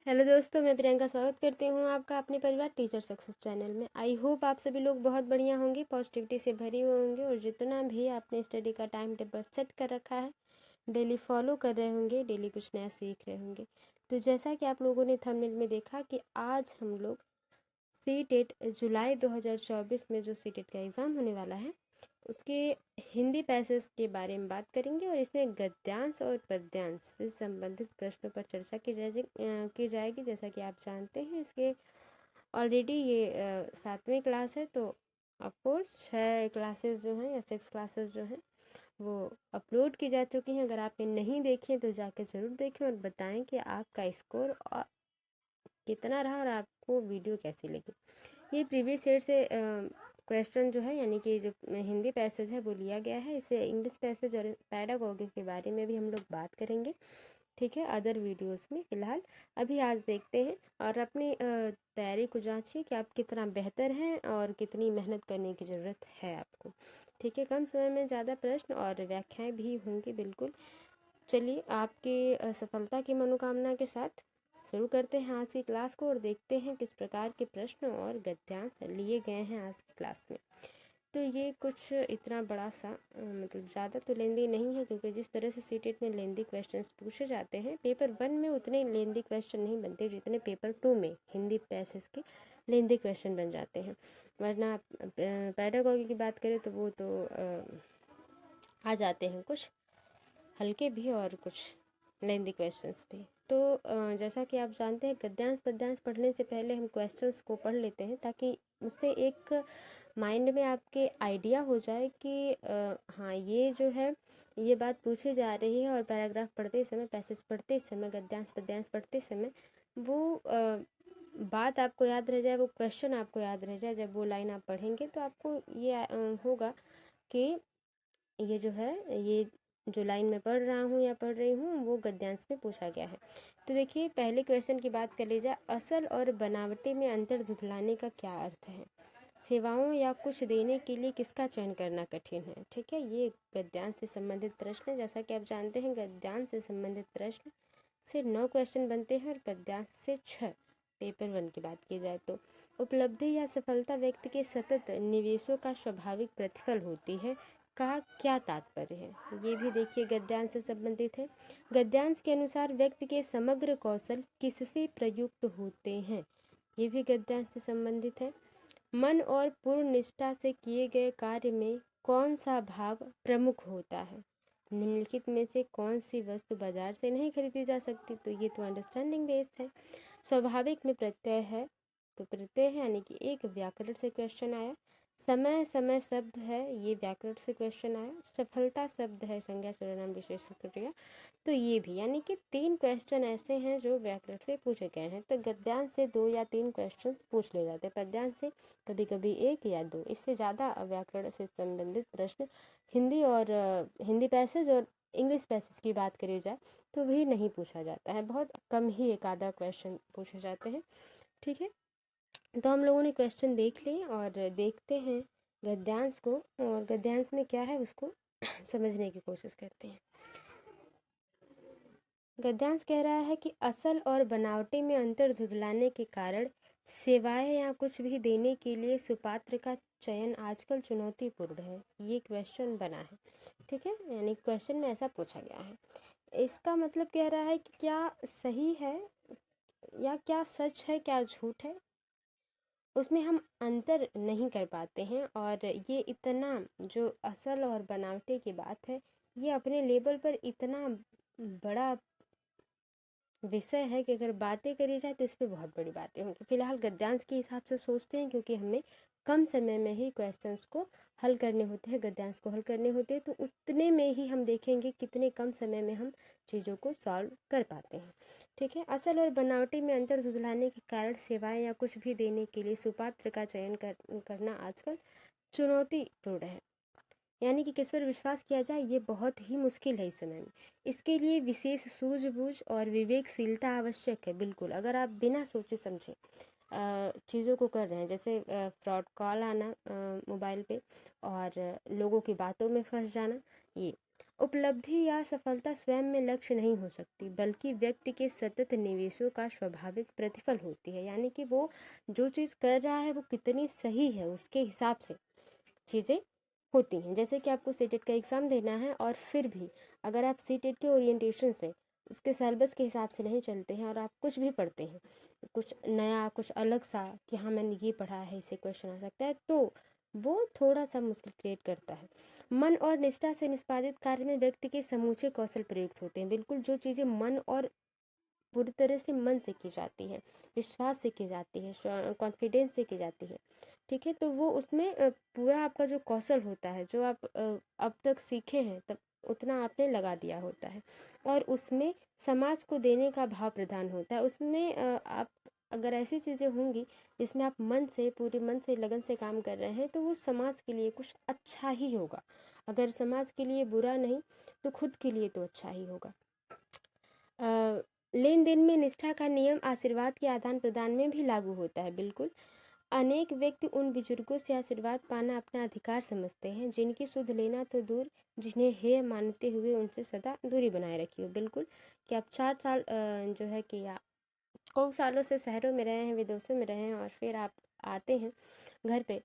Hello दोस्तों, मैं प्रियंका स्वागत करती हूँ आपका अपने परिवार टीचर सक्सेस चैनल में। आई होप आप सभी लोग बहुत बढ़िया होंगे, पॉजिटिविटी से भरे हुए होंगे और जितना भी आपने स्टडी का टाइम टेबल सेट कर रखा है डेली फॉलो कर रहे होंगे, डेली कुछ नया सीख रहे होंगे। तो जैसा कि आप लोगों ने थंबनेल में देखा कि आज हम लोग सीटेट जुलाई 2024 में जो सीटेट का एग्ज़ाम होने वाला है उसके हिंदी पैसेज के बारे में बात करेंगे और इसमें गद्यांश और पद्यांश से संबंधित प्रश्नों पर चर्चा की जाएगी। जैसा कि आप जानते हैं इसके ऑलरेडी ये 7वीं क्लास है, तो ऑफकोर्स 6 क्लासेस जो हैं या 6 क्लासेस जो हैं वो अपलोड की जा चुकी हैं। अगर आपने नहीं देखी है तो जाकर ज़रूर देखें और बताएं कि आपका स्कोर और कितना रहा और आपको वीडियो कैसी लगी। ये प्रीवियस ईयर से क्वेश्चन जो है यानी कि जो हिंदी पैसेज है वो लिया गया है। इससे इंग्लिश पैसेज और पैडागोगी के बारे में भी हम लोग बात करेंगे, ठीक है, अदर वीडियोस में। फ़िलहाल अभी आज देखते हैं और अपनी तैयारी को जांचिए कि आप कितना बेहतर हैं और कितनी मेहनत करने की ज़रूरत है आपको, ठीक है। कम समय में ज़्यादा प्रश्न और व्याख्याएँ भी होंगी, बिल्कुल। चलिए आपके सफलता की मनोकामना के साथ शुरू करते हैं आज की क्लास को और देखते हैं किस प्रकार के प्रश्न और गद्यांश लिए गए हैं आज की क्लास में। तो ये कुछ इतना बड़ा सा मतलब ज़्यादा तो लेंदी नहीं है, क्योंकि जिस तरह से सीटेट में लेंदी क्वेश्चंस पूछे जाते हैं पेपर 1 में उतने लेंदी क्वेश्चन नहीं बनते जितने पेपर 2 में हिंदी पैसेज के लेंदी क्वेश्चन बन जाते हैं। वरना पैडागोगी की बात करें तो वो तो आ जाते हैं कुछ हल्के भी और कुछ लेंदी क्वेश्चंस भी। तो जैसा कि आप जानते हैं गद्यांश पद्यांश पढ़ने से पहले हम क्वेश्चंस को पढ़ लेते हैं ताकि उससे एक माइंड में आपके आइडिया हो जाए कि हाँ ये जो है ये बात पूछी जा रही है। और पैराग्राफ पढ़ते समय, पैसेज पढ़ते समय, गद्यांश पद्यांश पढ़ते समय वो बात आपको याद रह जाए, वो क्वेश्चन आपको याद रह जाए। जब वो लाइन आप पढ़ेंगे तो आपको ये होगा कि ये जो है ये जो लाइन मैं पढ़ रहा हूँ या पढ़ रही हूँ वो गद्यांश में पूछा गया है। तो देखिए पहले क्वेश्चन की बात कर ली जाए, असल और बनावटी में अंतर झुठलाने का क्या अर्थ है? सेवाओं या कुछ देने के लिए किसका चयन करना कठिन है? ठीक है, ये गद्यांश से संबंधित प्रश्न है। जैसा कि आप जानते हैं गद्यांश से संबंधित प्रश्न से 9 क्वेश्चन बनते हैं और पद्यांश से 6। पेपर 1 की बात की जाए तो उपलब्धि या सफलता व्यक्ति के सतत निवेशों का स्वाभाविक प्रतिफल होती है का क्या तात्पर्य है? ये भी देखिए गद्यांश से संबंधित है। गद्यांश के अनुसार व्यक्ति के समग्र कौशल किससे प्रयुक्त होते हैं? ये भी गद्यांश से संबंधित है। मन और पूर्ण निष्ठा से किए गए कार्य में कौन सा भाव प्रमुख होता है? निम्नलिखित में से कौन सी वस्तु बाजार से नहीं खरीदी जा सकती? तो ये तो अंडरस्टैंडिंग बेस्ड है। स्वाभाविक में प्रत्यय है, तो प्रत्यय है यानी कि एक व्याकरण से क्वेश्चन आया। समय समय शब्द है, ये व्याकरण से क्वेश्चन आया। सफलता शब्द है, संज्ञा सर्वनाम विशेषण क्रिया, तो ये भी यानी कि 3 क्वेश्चन ऐसे हैं जो व्याकरण से पूछे गए हैं। तो गद्यांश से 2 या 3 क्वेश्चन पूछ ले जाते हैं, पद्यांश से कभी कभी 1 या 2, इससे ज़्यादा व्याकरण से संबंधित प्रश्न हिंदी और हिंदी पैसेज और इंग्लिश पैसेज की बात करी जाए तो भी नहीं पूछा जाता है। बहुत कम ही एक आधा क्वेश्चन पूछे जाते हैं, ठीक है। तो हम लोगों ने क्वेश्चन देख लिए और देखते हैं गद्यांश को, और गद्यांश में क्या है उसको समझने की कोशिश करते हैं। गद्यांश कह रहा है कि असल और बनावटी में अंतर झुठलाने के कारण सेवाएं या कुछ भी देने के लिए सुपात्र का चयन आजकल चुनौतीपूर्ण है। ये क्वेश्चन बना है, ठीक है, यानी क्वेश्चन में ऐसा पूछा गया है। इसका मतलब कह रहा है कि क्या सही है या क्या सच है, क्या झूठ है, उसमें हम अंतर नहीं कर पाते हैं। और ये इतना जो असल और बनावटी की बात है ये अपने लेवल पर इतना बड़ा विषय है कि अगर बातें करी जाए तो इस पर बहुत बड़ी बातें होंगी। फिलहाल गद्यांश के हिसाब से सोचते हैं, क्योंकि हमें कम समय में ही क्वेश्चंस को हल करने होते हैं, गद्यांश को हल करने होते हैं, तो उतने में ही हम देखेंगे कितने कम समय में हम चीज़ों को सॉल्व कर पाते हैं, ठीक है। असल और बनावटी में अंतर झुठलाने के कारण सेवाएं या कुछ भी देने के लिए सुपात्र का चयन करना आजकल चुनौतीपूर्ण है, यानी कि किस पर विश्वास किया जाए ये बहुत ही मुश्किल है इस समय में। इसके लिए विशेष सूझबूझ और विवेकशीलता आवश्यक है, बिल्कुल। अगर आप बिना सोचे समझे चीज़ों को कर रहे हैं, जैसे फ्रॉड कॉल आना मोबाइल पे और लोगों की बातों में फंस जाना, ये उपलब्धि या सफलता स्वयं में लक्ष्य नहीं हो सकती, बल्कि व्यक्ति के सतत निवेशों का स्वाभाविक प्रतिफल होती है। यानी कि वो जो चीज़ कर रहा है वो कितनी सही है, उसके हिसाब से चीज़ें होती हैं। जैसे कि आपको सीटेट का एग्ज़ाम देना है और फिर भी अगर आप सीटेट के ओरिएंटेशन से उसके सिलेबस के हिसाब से नहीं चलते हैं और आप कुछ भी पढ़ते हैं, कुछ नया, कुछ अलग सा कि हाँ मैंने ये पढ़ा है, इससे क्वेश्चन आ सकता है, तो वो थोड़ा सा मुश्किल क्रिएट करता है। मन और निष्ठा से निष्पादित कार्य में व्यक्ति के समूचे कौशल प्रयुक्त होते हैं। बिल्कुल जो चीज़ें मन और पूरी तरह से मन से की जाती है, विश्वास से की जाती है, कॉन्फिडेंस से की जाती है, ठीक है, तो वो उसमें पूरा आपका जो कौशल होता है, जो आप अब तक सीखे हैं तब उतना आपने लगा दिया होता है, और उसमें समाज को देने का भाव प्रधान होता है। उसमें आप अगर ऐसी चीज़ें होंगी जिसमें आप मन से, पूरे मन से, लगन से काम कर रहे हैं, तो वो समाज के लिए कुछ अच्छा ही होगा। अगर समाज के लिए बुरा नहीं तो खुद के लिए तो अच्छा ही होगा। लेन देन में निष्ठा का नियम आशीर्वाद के आदान प्रदान में भी लागू होता है। बिल्कुल, अनेक व्यक्ति उन बुजुर्गों से आशीर्वाद पाना अपना अधिकार समझते हैं जिनकी सुध लेना तो दूर, जिन्हें हेय मानते हुए उनसे सदा दूरी बनाए रखी हो। बिल्कुल, कि आप 4 साल जो है कि आप कई सालों से शहरों में रहे हैं, विदेशों में रहे हैं, और फिर आप आते हैं घर पे,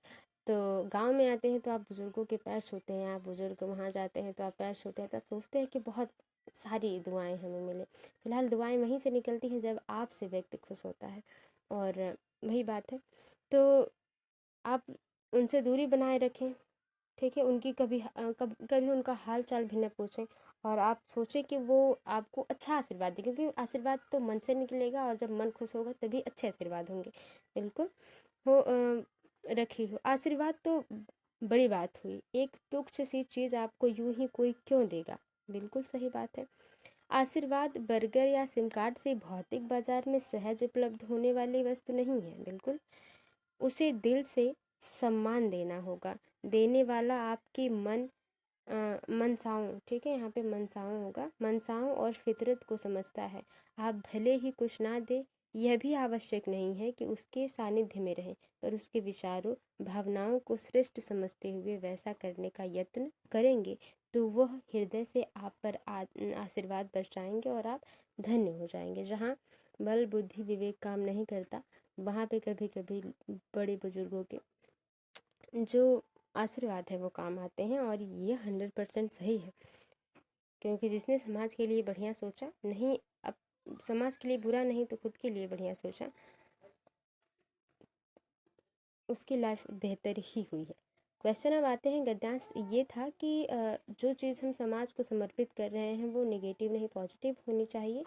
तो गांव में आते हैं तो आप बुजुर्गों के पैर छूते हैं, आप बुजुर्ग वहाँ जाते हैं तो आप पैर छूते हैं, तब सोचते हैं कि बहुत सारी दुआएं हमें मिले। फिलहाल दुआएं वहीं से निकलती हैं जब आपसे व्यक्ति खुश होता है, और वही बात है। तो आप उनसे दूरी बनाए रखें, ठीक है, उनकी कभी उनका हाल चाल भी न पूछें, और आप सोचें कि वो आपको अच्छा आशीर्वाद दे, क्योंकि आशीर्वाद तो मन से निकलेगा, और जब मन खुश होगा तभी अच्छे आशीर्वाद होंगे। बिल्कुल, हो रखी हो आशीर्वाद तो बड़ी बात हुई, एक तुच्छ सी चीज़ आपको यूं ही कोई क्यों देगा। बिल्कुल सही बात है। आशीर्वाद बर्गर या सिम कार्ड से भौतिक बाजार में सहज उपलब्ध होने वाली वस्तु नहीं है। बिल्कुल, उसे दिल से सम्मान देना होगा। देने वाला आपकी मनसाओं, ठीक है, यहाँ पे मनसाओं होगा, मनसाओं और फितरत को समझता है। आप भले ही कुछ ना दे, यह भी आवश्यक नहीं है कि उसके सानिध्य में रहें, पर उसके विचारों, भावनाओं को श्रेष्ठ समझते हुए वैसा करने का यत्न करेंगे तो वह हृदय से आप पर आशीर्वाद बरसाएंगे और आप धन्य हो जाएंगे। जहाँ बल बुद्धि विवेक काम नहीं करता, वहाँ पे कभी कभी बड़े बुजुर्गों के जो आशीर्वाद है वो काम आते हैं, और ये 100% सही है, क्योंकि जिसने समाज के लिए बढ़िया सोचा, नहीं अब समाज के लिए बुरा नहीं तो खुद के लिए बढ़िया सोचा, उसकी लाइफ बेहतर ही हुई है। क्वेश्चन अब आते हैं, गद्यांश ये था कि जो चीज़ हम समाज को समर्पित कर रहे हैं वो नेगेटिव नहीं पॉजिटिव होनी चाहिए,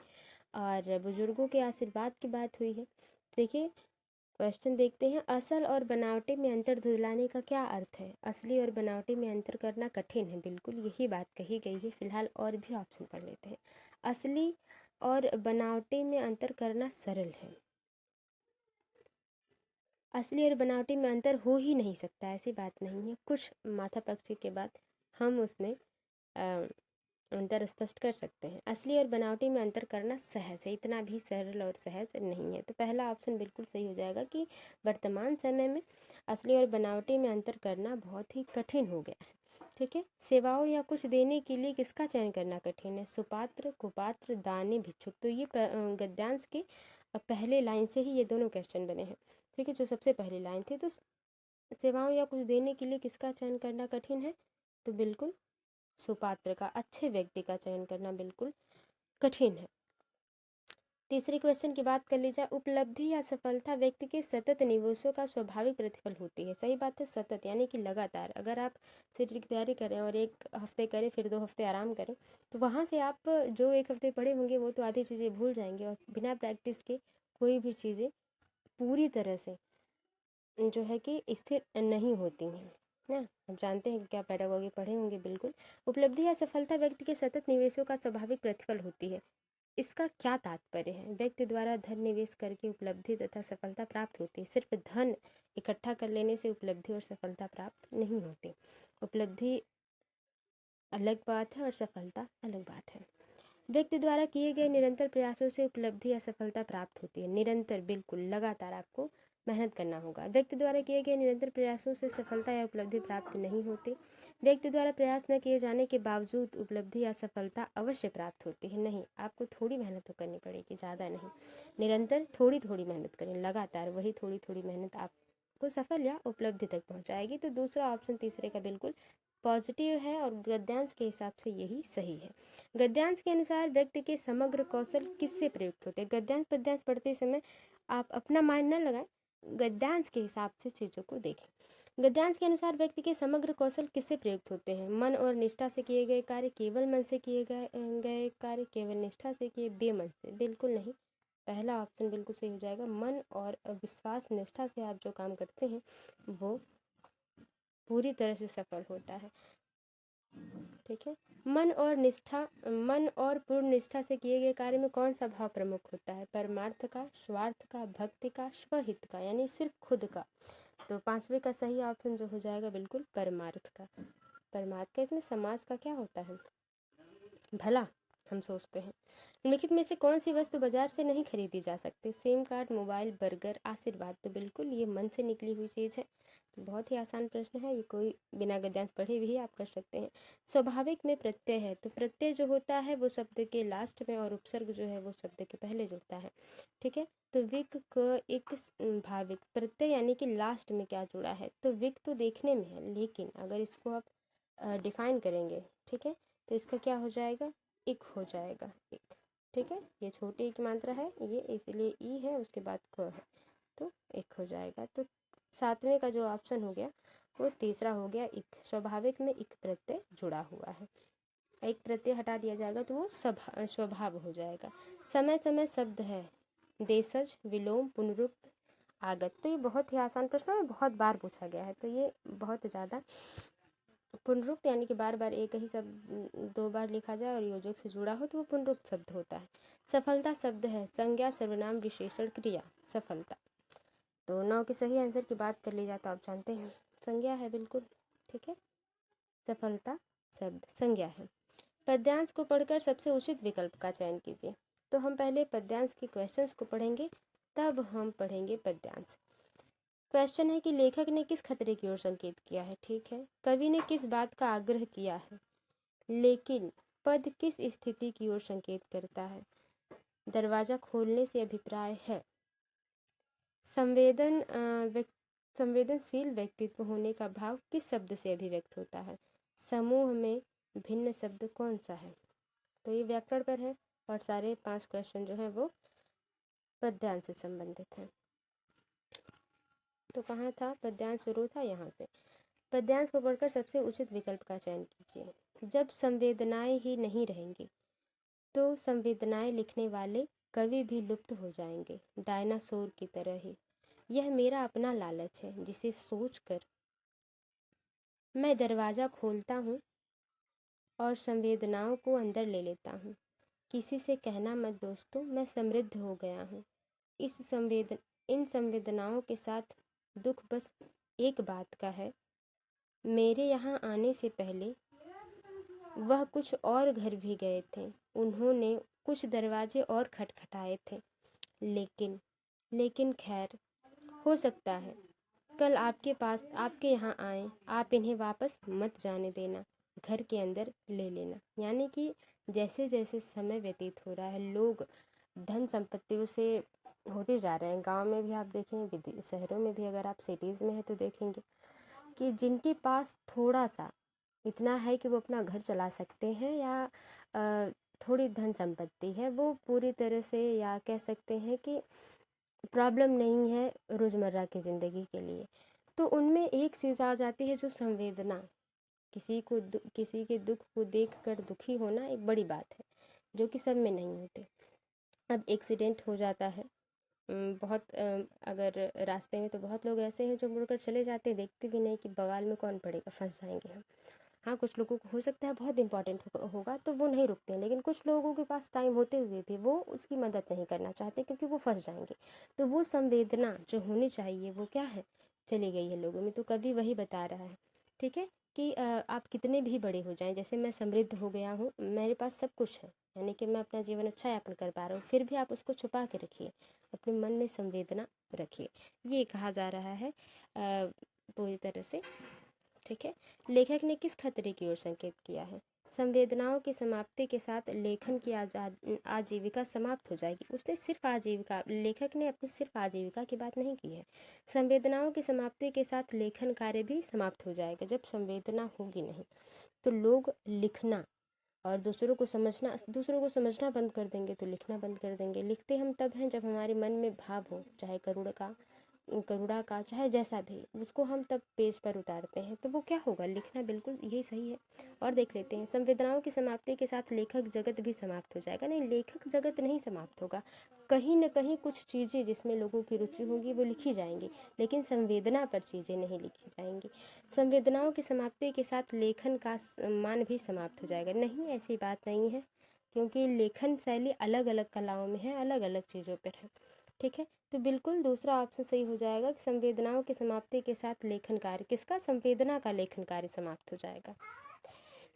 और बुजुर्गों के आशीर्वाद की बात हुई है। देखिए, क्वेश्चन देखते हैं, असल और बनावटी में अंतर दिलाने का क्या अर्थ है। असली और बनावटी में अंतर करना कठिन है। बिल्कुल यही बात कही गई है। फिलहाल और भी ऑप्शन पढ़ लेते हैं। असली और बनावटी में अंतर करना सरल है। असली और बनावटी में अंतर हो ही नहीं सकता, ऐसी बात नहीं है। कुछ माथापच्ची के बाद हम उसमें अंतर स्पष्ट कर सकते हैं। असली और बनावटी में अंतर करना सहज है, इतना भी सरल और सहज नहीं है। तो पहला ऑप्शन बिल्कुल सही हो जाएगा कि वर्तमान समय में असली और बनावटी में अंतर करना बहुत ही कठिन हो गया है। ठीक है, सेवाओं या कुछ देने के लिए किसका चयन करना कठिन है। सुपात्र, कुपात्र, दानी, भिक्षुक। तो ये गद्यांश के पहले लाइन से ही ये दोनों क्वेश्चन बने हैं। ठीक है, जो सबसे पहली लाइन थी, तो सेवाओं या कुछ देने के लिए किसका चयन करना कठिन है, तो बिल्कुल सुपात्र का, अच्छे व्यक्ति का चयन करना बिल्कुल कठिन है। तीसरे क्वेश्चन की बात कर ली जाए, उपलब्धि या सफलता व्यक्ति के सतत निवेशों का स्वाभाविक प्रतिफल होती है। सही बात है, सतत यानी कि लगातार। अगर आप सीटेट की तैयारी करें और 1 हफ्ते करें फिर 2 हफ्ते आराम करें, तो वहाँ से आप जो 1 हफ्ते पढ़े होंगे वो तो आधी चीज़ें भूल जाएंगे, और बिना प्रैक्टिस के कोई भी चीज़ें पूरी तरह से जो है कि स्थिर नहीं होती हैं ना। आप जानते हैं कि क्या पैडागोगी पढ़े होंगे। बिल्कुल, उपलब्धि या सफलता व्यक्ति के सतत निवेशों का स्वाभाविक प्रतिफल होती है। इसका क्या तात्पर्य है। व्यक्ति द्वारा धन निवेश करके उपलब्धि तथा सफलता प्राप्त होती है। सिर्फ धन इकट्ठा कर लेने से उपलब्धि और सफलता प्राप्त नहीं होती। उपलब्धि अलग बात है और सफलता अलग बात है। व्यक्ति द्वारा किए गए निरंतर प्रयासों से उपलब्धि या सफलता प्राप्त होती है। निरंतर, बिल्कुल लगातार आपको मेहनत करना होगा। व्यक्ति द्वारा किए गए निरंतर प्रयासों से सफलता या उपलब्धि प्राप्त नहीं होती। व्यक्ति द्वारा प्रयास न किए जाने के बावजूद उपलब्धि या सफलता अवश्य प्राप्त होती है। नहीं, आपको थोड़ी मेहनत तो करनी पड़ेगी, ज़्यादा नहीं, निरंतर थोड़ी थोड़ी मेहनत करें, लगातार वही थोड़ी थोड़ी मेहनत आपको सफल या उपलब्धि तक पहुंचाएगी। तो दूसरा ऑप्शन तीसरे का बिल्कुल पॉजिटिव है और गद्यांश के हिसाब से यही सही है। गद्यांश के अनुसार व्यक्ति के समग्र कौशल किससे प्रयुक्त होते हैं? गद्यांश पद्यांश पढ़ते समय आप अपना माइंड न लगाएं, गद्यांश के हिसाब से चीज़ों को देखें। गद्यांश के अनुसार व्यक्ति के समग्र कौशल किससे प्रयुक्त होते हैं? मन और निष्ठा से किए गए कार्य, केवल मन से किए गए कार्य, केवल निष्ठा से किए, बेमन से। बिल्कुल नहीं, पहला ऑप्शन बिल्कुल सही हो जाएगा। मन और विश्वास निष्ठा से आप जो काम करते हैं वो पूरी तरह से सफल होता है। ठीक है, मन और पूर्ण निष्ठा से किए गए कार्य में कौन सा भाव प्रमुख होता है? परमार्थ का, स्वार्थ का, भक्ति का, स्वहित का, यानी सिर्फ खुद का। तो पांचवे का सही ऑप्शन जो हो जाएगा बिल्कुल परमार्थ का। परमार्थ का इसमें समाज का क्या होता है? भला, हम सोचते हैं। निम्नलिखित में से कौन सी वस्तु बाजार से नहीं खरीदी जा सकती? सिम कार्ड, मोबाइल, बर्गर, आशीर्वाद। तो बिल्कुल ये मन से निकली हुई चीज़ है। तो बहुत ही आसान प्रश्न है, ये कोई बिना गद्यांश पढ़े भी आप कर सकते हैं। स्वाभाविक में प्रत्यय है, तो प्रत्यय जो होता है वो शब्द के लास्ट में और उपसर्ग जो है वो शब्द के पहले जुड़ता है। ठीक है, तो विक क एक भाविक प्रत्यय यानी कि लास्ट में क्या जुड़ा है? तो विक तो देखने में है, लेकिन अगर इसको आप डिफाइन करेंगे, ठीक है, तो इसका क्या हो जाएगा? इक हो जाएगा, इक। ठीक है, ये छोटी की मात्रा है ये, इसलिए ई है, उसके बाद क है, तो एक हो जाएगा। तो सातवें का जो ऑप्शन हो गया वो तीसरा हो गया, इक। स्वाभाविक में इक प्रत्यय जुड़ा हुआ है, एक प्रत्यय हटा दिया जाएगा तो वो स्वभाव हो जाएगा। समय समय शब्द है, देशज, विलोम, पुनरुक्त, आगत। तो ये बहुत ही आसान प्रश्न है, बहुत बार पूछा गया है, तो ये बहुत ज़्यादा। पुनरुक्त यानी कि बार बार एक ही शब्द दो बार लिखा जाए और योजक से जुड़ा हो तो वो पुनरुक्त शब्द होता है। सफलता शब्द है, संज्ञा, सर्वनाम, विशेषण, क्रिया, सफलता। तो 9 के सही आंसर की बात कर ली जाए तो आप जानते हैं संज्ञा है, बिल्कुल। ठीक है, सफलता शब्द संज्ञा है। पद्यांश को पढ़कर सबसे उचित विकल्प का चयन कीजिए। तो हम पहले पद्यांश के क्वेश्चंस को पढ़ेंगे, तब हम पढ़ेंगे पद्यांश। क्वेश्चन है कि लेखक ने किस खतरे की ओर संकेत किया है? ठीक है, कवि ने किस बात का आग्रह किया है? लेकिन पद किस स्थिति की ओर संकेत करता है? दरवाजा खोलने से अभिप्राय है। संवेदनशील व्यक्तित्व होने का भाव किस शब्द से अभिव्यक्त होता है? समूह में भिन्न शब्द कौन सा है? तो ये व्याकरण पर है और सारे 5 क्वेश्चन जो है वो पद्यांश से संबंधित हैं। तो कहाँ था पद्यांश? शुरू था यहाँ से। पद्यांश को पढ़कर सबसे उचित विकल्प का चयन कीजिए। जब संवेदनाएं ही नहीं रहेंगी तो संवेदनाएं लिखने वाले कवि भी लुप्त हो जाएंगे, डायनासोर की तरह ही। यह मेरा अपना लालच है जिसे सोचकर मैं दरवाज़ा खोलता हूँ और संवेदनाओं को अंदर ले लेता हूँ। किसी से कहना मत दोस्तों, मैं समृद्ध हो गया हूँ। इन संवेदनाओं के साथ दुख बस एक बात का है, मेरे यहाँ आने से पहले वह कुछ और घर भी गए थे, उन्होंने कुछ दरवाजे और खटखटाए थे, लेकिन खैर, हो सकता है कल आपके यहाँ आए, आप इन्हें वापस मत जाने देना, घर के अंदर ले लेना। यानी कि जैसे जैसे समय व्यतीत हो रहा है, लोग धन संपत्तियों से होते जा रहे हैं। गांव में भी आप देखें, शहरों में भी अगर आप सिटीज़ में हैं तो देखेंगे कि जिनके पास थोड़ा सा इतना है कि वो अपना घर चला सकते हैं या थोड़ी धन संपत्ति है, वो पूरी तरह से, या कह सकते हैं कि प्रॉब्लम नहीं है रोज़मर्रा की ज़िंदगी के लिए, तो उनमें एक चीज़ आ जाती है जो संवेदना। किसी के दुख को देखकर दुखी होना एक बड़ी बात है, जो कि सब में नहीं होती। अब एक्सीडेंट हो जाता है, अगर रास्ते में, तो बहुत लोग ऐसे हैं जो मुड़कर चले जाते हैं, देखते भी नहीं कि बवाल में कौन पड़ेगा, फंस जाएंगे हम। हाँ, कुछ लोगों को हो सकता है बहुत इंपॉर्टेंट होगा तो वो नहीं रुकते हैं, लेकिन कुछ लोगों के पास टाइम होते हुए भी वो उसकी मदद नहीं करना चाहते क्योंकि वो फंस जाएंगे। तो वो संवेदना जो होनी चाहिए वो क्या है, चली गई है लोगों में। तो कवि वही बता रहा है, ठीक है, कि आप कितने भी बड़े हो जाएं, जैसे मैं समृद्ध हो गया हूँ, मेरे पास सब कुछ है, यानी कि मैं अपना जीवन अच्छा यापन कर पा रहा हूँ, फिर भी आप उसको छुपा के रखिए, अपने मन में संवेदना रखिए, ये कहा जा रहा है पूरी तरह से। ठीक है। लेखक ने किस खतरे की ओर संकेत किया है? संवेदनाओं की समाप्ति के साथ लेखन की आजीविका समाप्त हो जाएगी। उसने सिर्फ आजीविका, लेखक ने अपनी सिर्फ आजीविका की बात नहीं की है। संवेदनाओं की समाप्ति के साथ लेखन कार्य भी समाप्त हो जाएगा। जब संवेदना होगी नहीं तो लोग लिखना और दूसरों को समझना बंद कर देंगे, तो लिखना बंद कर देंगे। लिखते हम तब हैं जब हमारे मन में भाव हो, चाहे करुणा का, चाहे जैसा भी, उसको हम तब पेज पर उतारते हैं, तो वो क्या होगा? लिखना। बिल्कुल यही सही है। और देख लेते हैं, संवेदनाओं की समाप्ति के साथ लेखक जगत भी समाप्त हो जाएगा। नहीं, लेखक जगत नहीं समाप्त होगा। कहीं न कहीं कुछ चीज़ें जिसमें लोगों की रुचि होगी वो लिखी जाएंगी, लेकिन संवेदना पर चीज़ें नहीं लिखी जाएंगी। संवेदनाओं की समाप्ति के साथ लेखन का मान भी समाप्त हो जाएगा। नहीं, ऐसी बात नहीं है, क्योंकि लेखन शैली अलग अलग कलाओं में है, अलग अलग चीज़ों पर है। ठीक है, तो बिल्कुल दूसरा ऑप्शन सही हो जाएगा कि संवेदनाओं की समाप्ति के साथ लेखन कार्य, किसका? संवेदना का लेखन कार्य समाप्त हो जाएगा।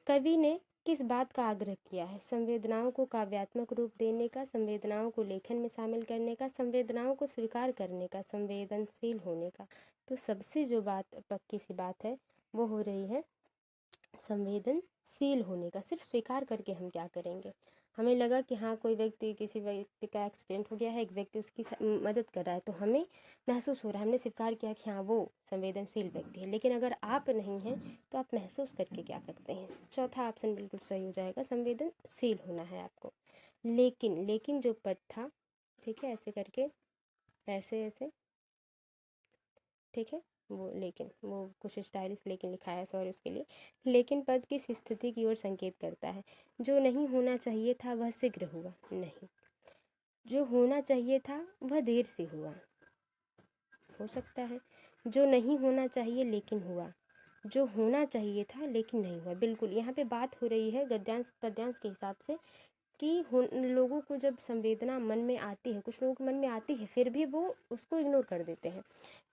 कवि ने किस बात का आग्रह किया है? संवेदनाओं को काव्यात्मक रूप देने का, संवेदनाओं को लेखन में शामिल करने का, संवेदनाओं को स्वीकार करने का, संवेदनशील होने का। तो सबसे जो बात पक्की सी बात है वो हो रही है संवेदनशील होने का। सिर्फ स्वीकार करके हम क्या करेंगे? हमें लगा कि हाँ, किसी व्यक्ति का एक्सीडेंट हो गया है, एक व्यक्ति उसकी मदद कर रहा है, तो हमें महसूस हो रहा है, हमने स्वीकार किया कि हाँ वो संवेदनशील व्यक्ति है। लेकिन अगर आप नहीं हैं तो आप महसूस करके क्या करते हैं? चौथा ऑप्शन बिल्कुल सही हो जाएगा, संवेदनशील होना है आपको। लेकिन जो पद था, ठीक है, ऐसे करके, ऐसे ऐसे, ठीक है, वो कुछ स्टाइलिश लेकिन लिखा है, सॉरी उसके लिए। लेकिन पद किस स्थिति की ओर संकेत करता है? जो नहीं होना चाहिए था वह शीघ्र हुआ नहीं, जो होना चाहिए था वह देर से हुआ, हो सकता है। जो नहीं होना चाहिए लेकिन हुआ, जो होना चाहिए था लेकिन नहीं हुआ। बिल्कुल यहाँ पे बात हो रही है गद्यांश पद्यांश के हिसाब से कि लोगों को जब संवेदना मन में आती है, कुछ लोगों के मन में आती है, फिर भी वो उसको इग्नोर कर देते हैं।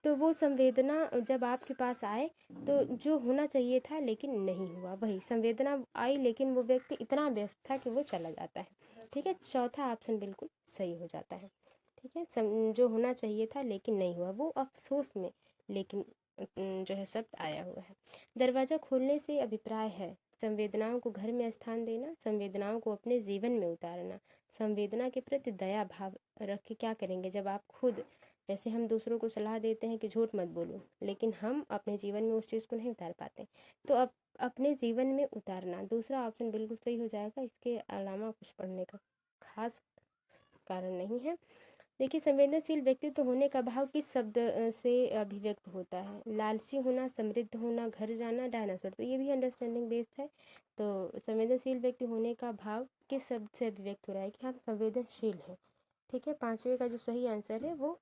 तो वो संवेदना जब आपके पास आए, तो जो होना चाहिए था लेकिन नहीं हुआ, वही संवेदना आई, लेकिन वो व्यक्ति इतना व्यस्त था कि वो चला जाता है। ठीक है, चौथा ऑप्शन बिल्कुल सही हो जाता है। ठीक है, जो होना चाहिए था लेकिन नहीं हुआ, वो अफसोस में लेकिन जो है शब्द आया हुआ है। दरवाज़ा खोलने से अभिप्राय है संवेदनाओं को घर में स्थान देना, संवेदनाओं को अपने जीवन में उतारना। संवेदना के प्रति दया भाव रख के क्या करेंगे? जब आप खुद, जैसे हम दूसरों को सलाह देते हैं कि झूठ मत बोलो, लेकिन हम अपने जीवन में उस चीज़ को नहीं उतार पाते, तो अब अपने जीवन में उतारना, दूसरा ऑप्शन बिल्कुल सही हो जाएगा। इसके अलावा कुछ पढ़ने का खास कारण नहीं है। देखिए, संवेदनशील व्यक्तित्व होने का भाव किस शब्द से अभिव्यक्त होता है? लालची होना, समृद्ध होना, घर जाना, डायनासोर। तो ये भी अंडरस्टैंडिंग बेस्ड है। तो संवेदनशील व्यक्ति होने का भाव किस शब्द से अभिव्यक्त हो रहा है? कि हम संवेदनशील हैं। ठीक है, पांचवे का जो सही आंसर है वो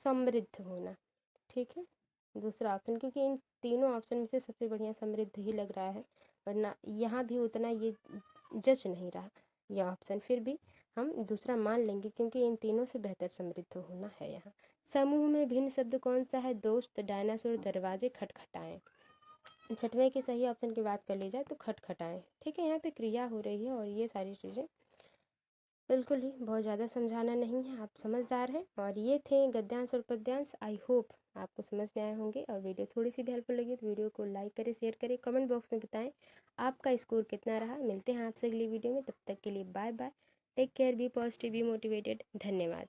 समृद्ध होना। ठीक है, दूसरा ऑप्शन, क्योंकि इन तीनों ऑप्शन में से सबसे बढ़िया समृद्ध ही लग रहा है, वरना यहाँ भी उतना ये जच नहीं रहा यह ऑप्शन। फिर भी हम दूसरा मान लेंगे, क्योंकि इन तीनों से बेहतर समृद्ध होना है यहाँ। समूह में भिन्न शब्द कौन सा है? दोस्त, डायनासोर, दरवाजे, खटखटाएं। छठवें के सही ऑप्शन की बात कर ली जाए तो खटखटाएं। ठीक है, यहाँ पे क्रिया हो रही है और ये सारी चीज़ें बिल्कुल ही बहुत ज़्यादा समझाना नहीं है, आप समझदार हैं। और ये थे गद्यांश और पद्यांश। आई होप आपको समझ में आए होंगे, और वीडियो थोड़ी सी भी हेल्पफुल लगी तो वीडियो को लाइक करें, शेयर करें, कमेंट बॉक्स में बताएं आपका स्कोर कितना रहा। मिलते हैं आपसे अगली वीडियो में, तब तक के लिए bye bye, take care, be positive, be motivated. धन्यवाद।